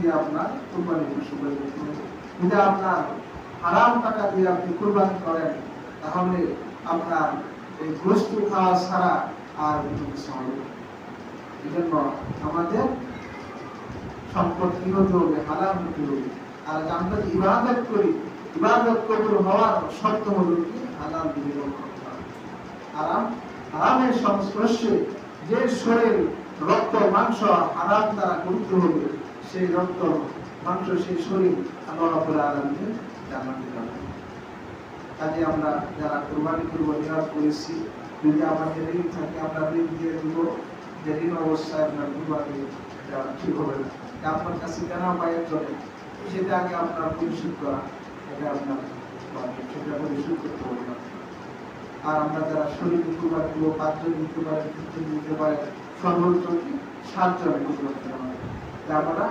দিয়ে আপনার কুরবানি পশু করে দিতে হবে। যদি আপনার হারাম টাকা দিয়ে আপনি কুরবানি করেন তাহলে আপনার এই গোশত খাওয়া ছাড়া আর কোনো কিছু হবে না। এই জন্য আমাদের সম্পদ কি হতে হবে, হালাল হতে হবে। আর আমরা যে ইবাদত করি, ইবাদত কবুল হওয়ার শর্ত হলো কি হালাল দিয়ে করতে হবে। হারামের সংস্পর্শে যে শরীর রক্ত মাংস হারাম দ্বারা করতে হবে, সেই রক্ত মাংস সেই শরীর আল্লাহ রাব্বুল আলামিন জান্নাতে যাবে। কাজে আমরা যারা কুরবানি করব নিয়ত করেছি, যদি আমাদের ঋণ থাকে আমরা ঋণ দিয়ে দিব, যে ঋণ অবস্থায় আপনার কুরবানি ঠিক হবে না। আপনার কাছে কেন পায়ের চলে সেটা আগে আপনার পরিশোধ করা, এটা আপনার সেটা পরিশোধ করতে হবে না। আর আমরা যারা শরীর দিতে পারি 5 জন দিতে পারে, 3 জন দিতে পারে, সর্বোচ্চ 7 জন দিতে পারে। আমরা